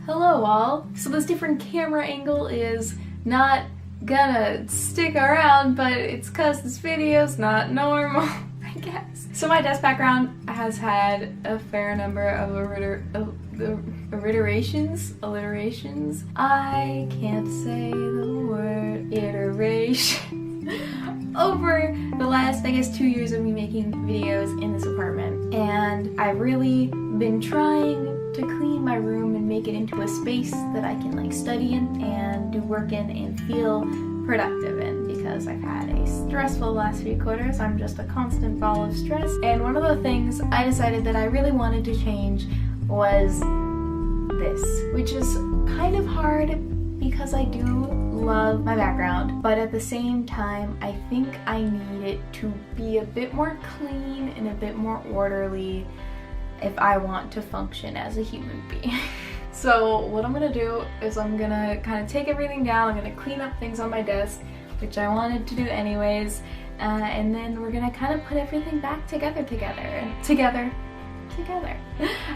Hello all! So this different camera angle is not gonna stick around, but it's cause this video's not normal, I guess. So my desk background has had a fair number of alliterations. I can't say the word iteration. Over the last, I guess, 2 years of me making videos in this apartment, and I've really been trying to clean my room and make it into a space that I can like study in and do work in and feel productive in, because I've had a stressful last few quarters. I'm just a constant ball of stress, and one of the things I decided that I really wanted to change was this, which is kind of hard because I do love my background, but at the same time I think I need it to be a bit more clean and a bit more orderly if I want to function as a human being. So what I'm gonna do is I'm gonna kind of take everything down, I'm gonna clean up things on my desk, which I wanted to do anyways, and then we're gonna kind of put everything back together.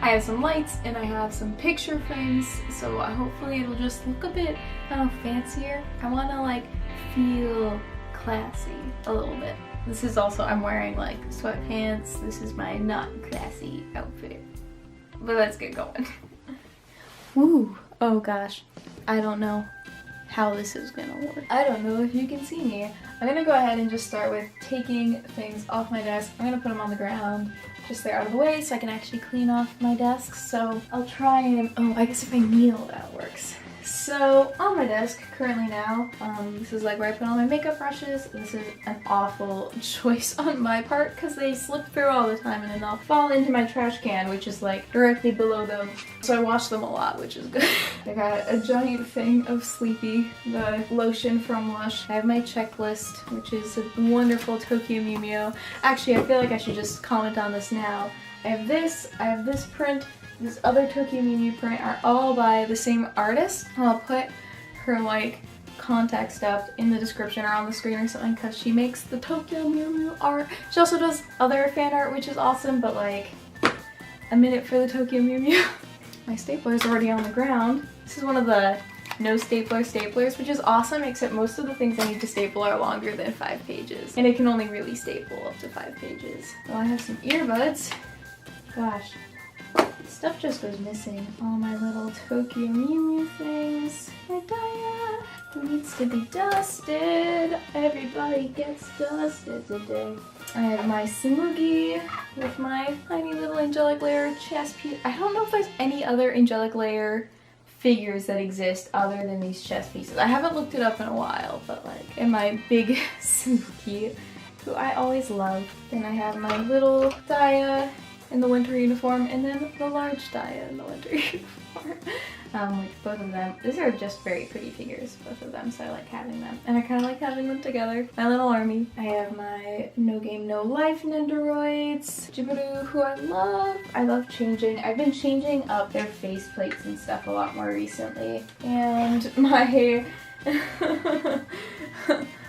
I have some lights and I have some picture frames, so hopefully it'll just look a bit fancier. I want to like feel classy a little bit. This is also, I'm wearing like sweatpants. This is my not classy outfit. But let's get going. Woo! Oh gosh, I don't know how this is gonna work. I don't know if you can see me. I'm gonna go ahead and just start with taking things off my desk. I'm gonna put them on the ground, just there out of the way so I can actually clean off my desk. So I'll try and, oh, I guess if I kneel that works. So on my desk currently now, this is like where I put all my makeup brushes. This is an awful choice on my part because they slip through all the time and then they'll fall into my trash can, which is like directly below them. So I wash them a lot, which is good. I got a giant thing of Sleepy, the lotion from Lush. I have my checklist, which is a wonderful Tokyo Mew Mew. Actually, I feel like I should just comment on this now. I have this print, this other Tokyo Mew Mew print are all by the same artist. I'll put her like contact stuff in the description or on the screen or something because she makes the Tokyo Mew Mew art. She also does other fan art, which is awesome, but like a minute for the Tokyo Mew Mew. My stapler is already on the ground. This is one of the no stapler staplers, which is awesome, except most of the things I need to staple are longer than 5 pages. And it can only really staple up to 5 pages. Well, I have some earbuds. Gosh. Stuff just goes missing. All my little Tokyo Mew Mew things. My diet needs to be dusted. Everybody gets dusted today. I have my Smoogie with my tiny little Angelic Layer chest piece. I don't know if there's any other Angelic Layer figures that exist other than these chest pieces. I haven't looked it up in a while, but like, and my big Smoogie, who I always love. Then I have my little Daya in the winter uniform, and then the large Daya in the winter uniform. Like both of them, these are just very pretty figures, both of them, so I like having them. And I kind of like having them together. My little army. I have my No Game No Life Nendoroids, Jibiru, who I love. I love changing. I've been changing up their face plates and stuff a lot more recently. And my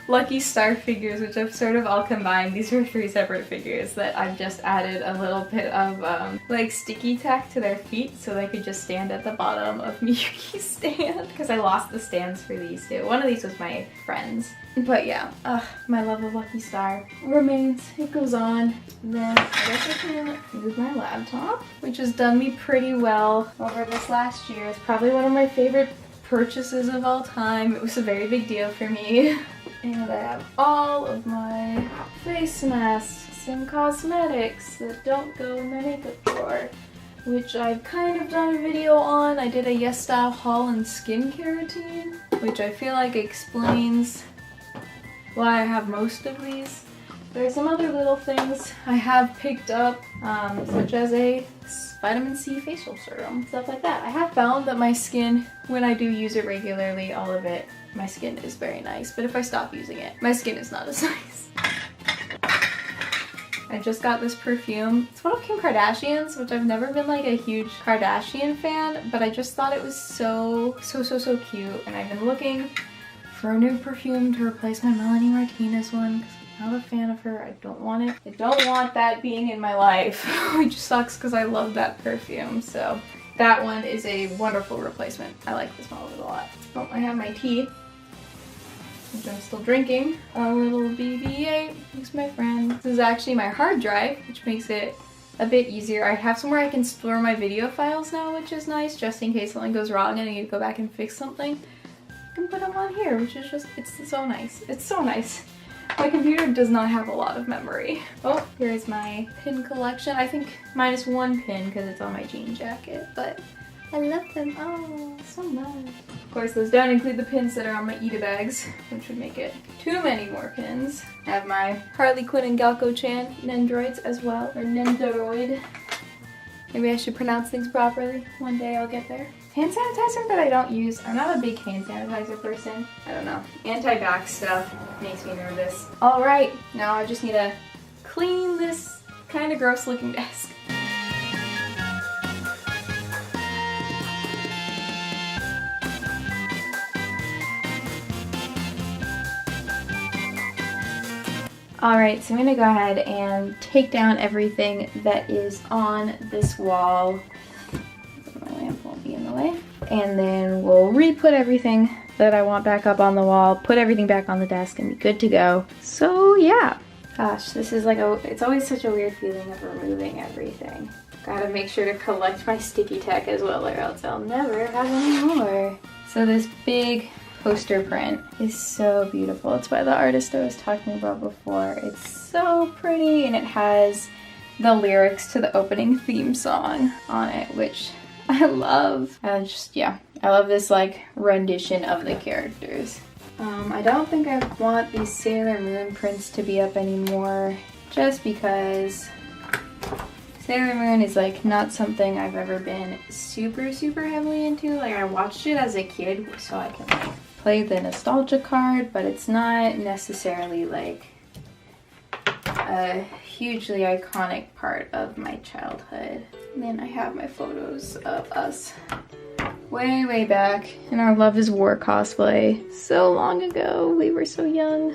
Lucky Star figures, which I've sort of all combined. These are 3 separate figures that I've just added a little bit of like sticky tack to their feet so they could just stand at the bottom of Miyuki's stand, because I lost the stands for these two. One of these was my friend's. But yeah, my love of Lucky Star remains. It goes on. And then I guess I can use my laptop, which has done me pretty well over this last year. It's probably one of my favorite purchases of all time. It was a very big deal for me. And I have all of my face masks, some cosmetics that don't go in my makeup drawer, which I've kind of done a video on. I did a Yes Style haul and skincare routine, which I feel like explains why I have most of these. There's some other little things I have picked up, such as a vitamin C facial serum, stuff like that. I have found that my skin, when I do use it regularly, all of it, my skin is very nice, but if I stop using it, my skin is not as nice. I just got this perfume. It's one of Kim Kardashian's, which I've never been like a huge Kardashian fan, but I just thought it was so cute, and I've been looking for a new perfume to replace my Melanie Martinez one, Not a fan of her. I don't want it. I don't want that being in my life. Which sucks because I love that perfume. So that one is a wonderful replacement. I like the smell of it a lot. Oh, I have my tea, which I'm still drinking. A little BB-8. Thanks, my friend. This is actually my hard drive, which makes it a bit easier. I have somewhere I can store my video files now, which is nice, just in case something goes wrong and I need to go back and fix something. I can put them on here, which is just, it's so nice. It's so nice. My computer does not have a lot of memory. Oh, here's my pin collection. I think minus one pin because it's on my jean jacket, but I love them. Oh, so much. Of course, those don't include the pins that are on my Ida bags, which would make it too many more pins. I have my Harley Quinn and Galco-chan Nendoroids as well, or Nendoroid. Maybe I should pronounce things properly. One day I'll get there. Hand sanitizer that I don't use. I'm not a big hand sanitizer person. I don't know. Anti-bac stuff makes me nervous. All right, now I just need to clean this kind of gross looking desk. Alright, so I'm going to go ahead and take down everything that is on this wall. My lamp won't be in the way. And then we'll re-put everything that I want back up on the wall, put everything back on the desk, and be good to go. So yeah. Gosh, this is like it's always such a weird feeling of removing everything. Gotta make sure to collect my sticky tack as well, or else I'll never have any more. So this big poster print is so beautiful. It's by the artist I was talking about before. It's so pretty, and it has the lyrics to the opening theme song on it, which I love. I love this like rendition of the characters. I don't think I want these Sailor Moon prints to be up anymore, just because Sailor Moon is like not something I've ever been super heavily into. Like I watched it as a kid so I can like play the nostalgia card, but it's not necessarily like a hugely iconic part of my childhood. And then I have my photos of us way back in our Love is War cosplay. So long ago, we were so young.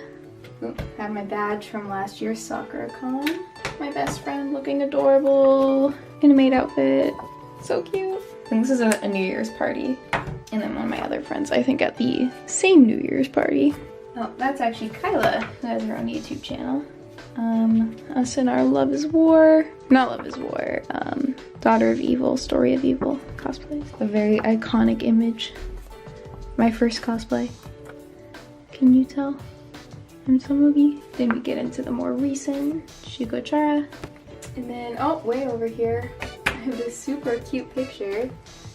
Ooh, I have my badge from last year's soccer con. My best friend looking adorable in a maid outfit. So cute. I think this is a New Year's party. And then one of my other friends, I think, at the same New Year's party. Oh, that's actually Kyla, who has her own YouTube channel. Us in our Love is War, not Love is War, Daughter of Evil, Story of Evil cosplays. A very iconic image. My first cosplay. Can you tell? I'm so movie. Then we get into the more recent Shugo Chara. And then, oh, way over here, I have this super cute picture.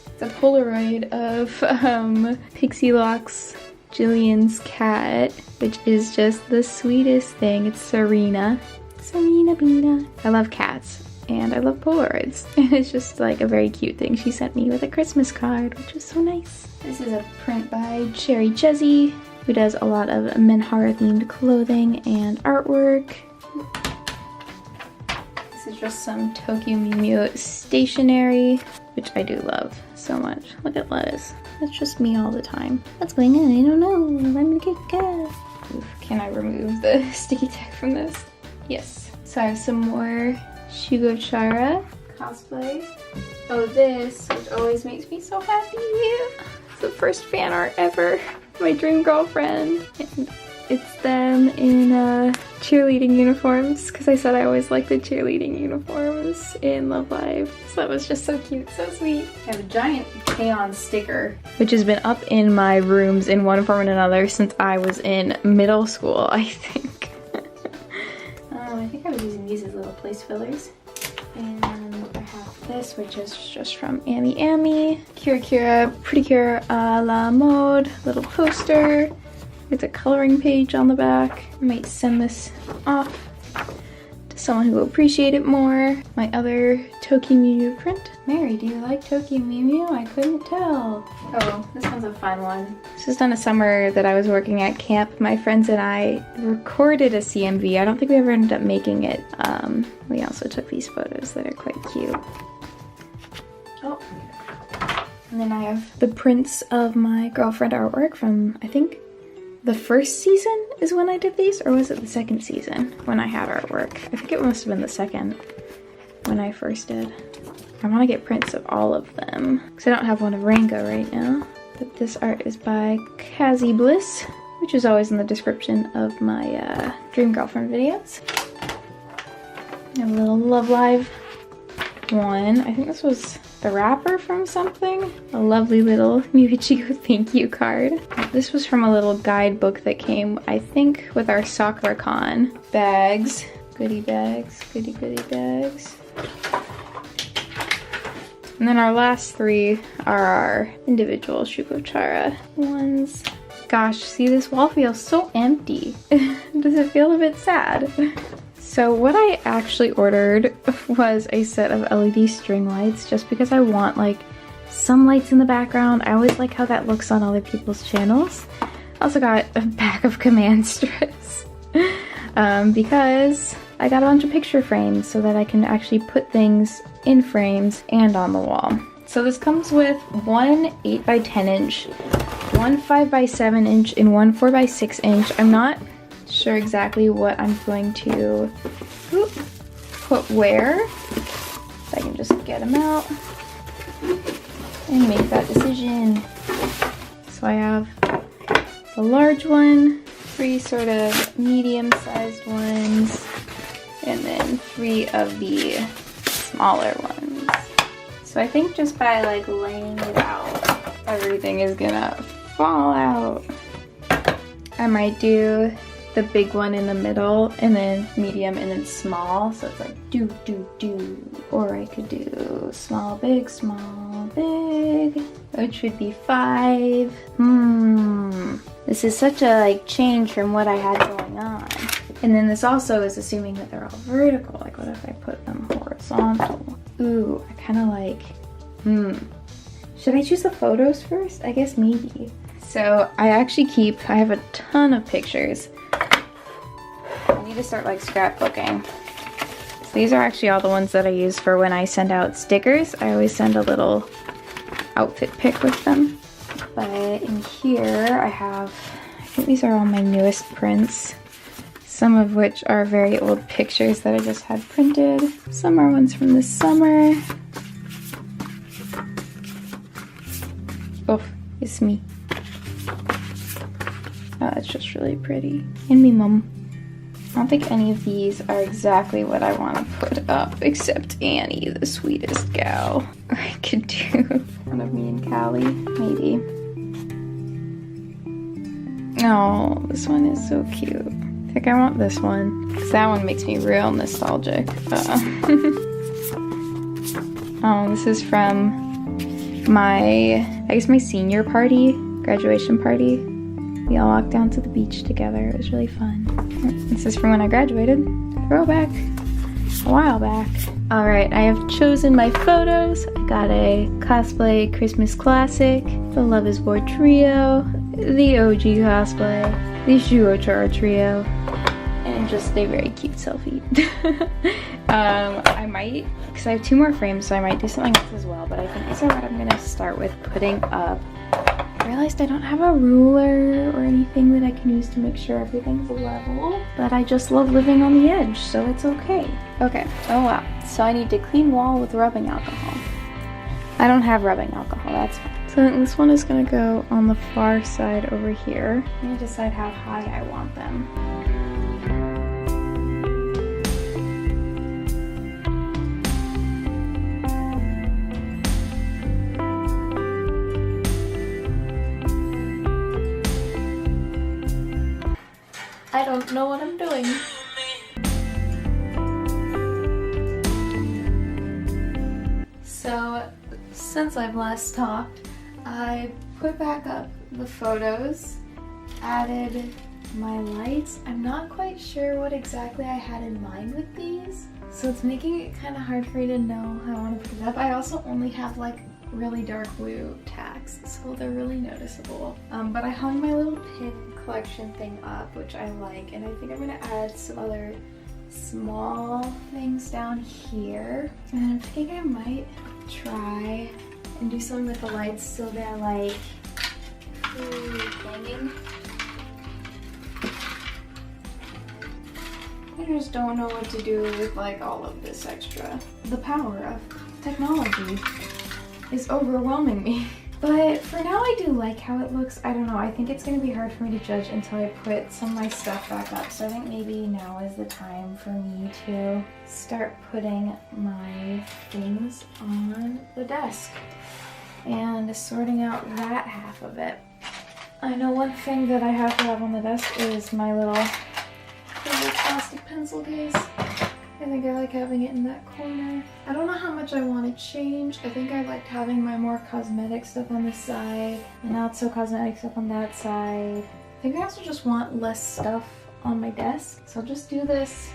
It's a Polaroid of Pixie Locks, Jillian's cat, which is just the sweetest thing. It's Serena. Serena Bina. I love cats and I love Polaroids. And it's just like a very cute thing she sent me with a Christmas card, which is so nice. This is a print by Cherry Chezzy, who does a lot of Minhara themed clothing and artwork. This is just some Tokyo Mew Mew stationery, which I do love so much. Look at Lettuce. That's just me all the time. What's going on? I don't know. I'm gonna get cat. Oof, can I remove the sticky tack from this? Yes. So I have some more Shugo Chara cosplay. Oh, this, which always makes me so happy. It's the first fan art ever. My dream girlfriend. And it's them in cheerleading uniforms, because I said I always liked the cheerleading uniforms in Love Live. So that was just so cute, so sweet. I have a giant K-On! Sticker, which has been up in my rooms in one form or another since I was in middle school, I think. I think I was using these as little place fillers. And I have this, which is just from Amy Amy. Kira Kira, Pretty Cure a la mode, little poster. It's a coloring page on the back. I might send this off to someone who will appreciate it more. My other Tokyo Mew Mew print. Mary, do you like Tokyo Mew Mew? I couldn't tell. Oh, this one's a fun one. This was done a summer that I was working at camp. My friends and I recorded a CMV. I don't think we ever ended up making it. We also took these photos that are quite cute. Oh. And then I have the prints of my girlfriend artwork from, I think, the first season is when I did these, or was it the second season when I had artwork? I think it must have been the second when I first did. I want to get prints of all of them because I don't have one of Rango right now. But this art is by Kazi Bliss, which is always in the description of my Dream Girlfriend videos. A little Love Live one. I think this was the wrapper from something. A lovely little Miuichigo thank you card. This was from a little guidebook that came, I think, with our SakuraCon bags. Goodie bags, goodie bags. And then our last three are our individual Shukochara ones. Gosh, see, this wall feels so empty. Does it feel a bit sad? So what I actually ordered was a set of LED string lights just because I want like some lights in the background. I always like how that looks on other people's channels. I also got a pack of command strips because I got a bunch of picture frames so that I can actually put things in frames and on the wall. So this comes with one 8x10 inch, one 5x7 inch, and one 4x6 inch. I'm not sure exactly what I'm going to put where. If I can just get them out and make that decision. So I have the large one, 3 sort of medium-sized ones, and then 3 of the smaller ones. So I think just by like laying it out, everything is gonna fall out. I might do the big one in the middle, and then medium, and then small, so it's like do. Or I could do small, big, which would be 5. This is such a like change from what I had going on. And then this also is assuming that they're all vertical. Like what if I put them horizontal? Ooh, I kind of like, should I choose the photos first? I guess maybe. So I have a ton of pictures. I need to start like scrapbooking. So these are actually all the ones that I use for when I send out stickers. I always send a little outfit pic with them. But in here I think these are all my newest prints. Some of which are very old pictures that I just had printed. Some are ones from this summer. Oh, it's me. Oh, it's just really pretty. And me mom. I don't think any of these are exactly what I want to put up, except Annie, the sweetest gal. I could do one of me and Callie, maybe. Oh, this one is so cute. I think I want this one, because that one makes me real nostalgic. Oh, this is from my senior party, graduation party. We all walked down to the beach together. It was really fun. This is from when I graduated. Throwback. A while back. Alright, I have chosen my photos. I got a cosplay Christmas classic, the Love is War trio, the OG cosplay, the Shukochara trio, and just a very cute selfie. I might, because I have 2 more frames, so I might do something else as well, but I think these are what I'm going to start with putting up. I realized I don't have a ruler or anything that I can use to make sure everything's level, but I just love living on the edge, so it's okay. Okay, oh wow, so I need to clean wall with rubbing alcohol. I don't have rubbing alcohol, that's fine. So this one is going to go on the far side over here. Let me decide how high I want them. I don't know what I'm doing. So, since I've last talked, I put back up the photos, added my lights. I'm not quite sure what exactly I had in mind with these, so it's making it kind of hard for me to know how I want to put it up. I also only have like really dark blue tacks, so they're really noticeable. But I hung my little pin collection thing up, which I like, and I think I'm gonna add some other small things down here. And I'm thinking I might try and do something with the lights so they're like hanging. I just don't know what to do with like all of this extra. The power of technology is overwhelming me. But for now I do like how it looks. I don't know, I think it's gonna be hard for me to judge until I put some of my stuff back up. So I think maybe now is the time for me to start putting my things on the desk and sorting out that half of it. I know one thing that I have to have on the desk is my little plastic pencil case. I think I like having it in that corner. I don't know how much I want to change. I think I liked having my more cosmetic stuff on this side and not so cosmetic stuff on that side. I think I also just want less stuff on my desk. So I'll just do this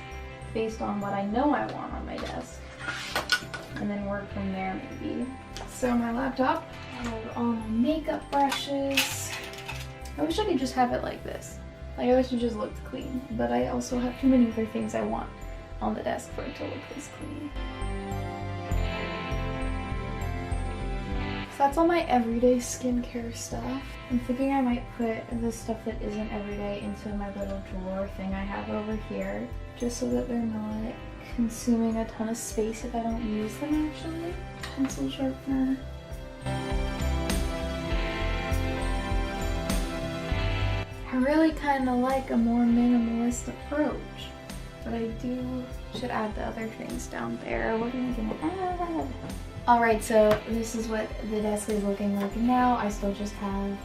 based on what I know I want on my desk and then work from there maybe. So my laptop, I have all my makeup brushes. I wish I could just have it like this. Like I wish it just looked clean, but I also have too many other things I want on the desk for it to look this clean. So that's all my everyday skincare stuff. I'm thinking I might put the stuff that isn't everyday into my little drawer thing I have over here, just so that they're not consuming a ton of space if I don't use them actually. Pencil sharpener. I really kind of like a more minimalist approach. But I should add the other things down there. What am I gonna add? Alright, so this is what the desk is looking like now. I still just have,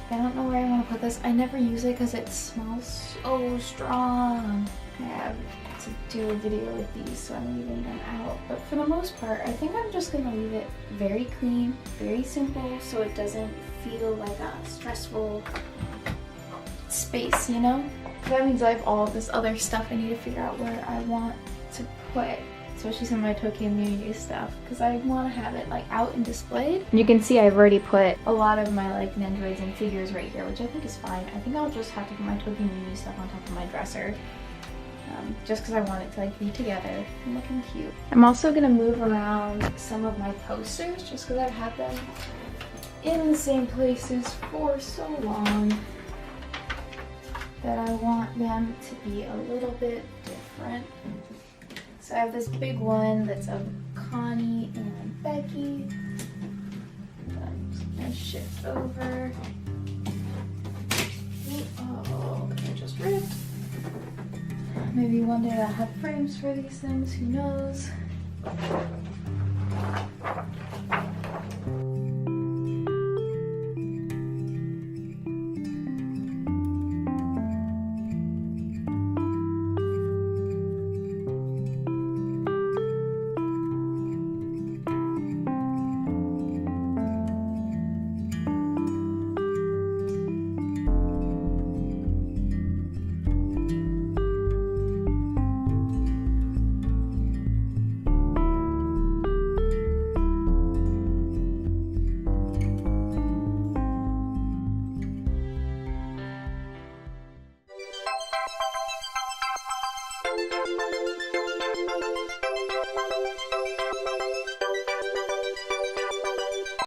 I don't know where I want to put this. I never use it because it smells so strong. I have to do a video with these, so I'm leaving them out. But for the most part, I think I'm just gonna leave it very clean, very simple, so it doesn't feel like a stressful space, you know? That means I have all of this other stuff I need to figure out where I want to put, especially some of my Tokyo Mew stuff, because I want to have it like out and displayed. And you can see I've already put a lot of my like Nendoroids and figures right here, which I think is fine. I think I'll just have to put my Tokyo Mew stuff on top of my dresser, just because I want it to like be together and looking cute. I'm also gonna move around some of my posters just because I've had them in the same places for so long that I want them to be a little bit different. So I have this big one that's of Connie and Becky. I'm just gonna shift over. Oh, I just ripped. Maybe one day I'll have frames for these things, who knows?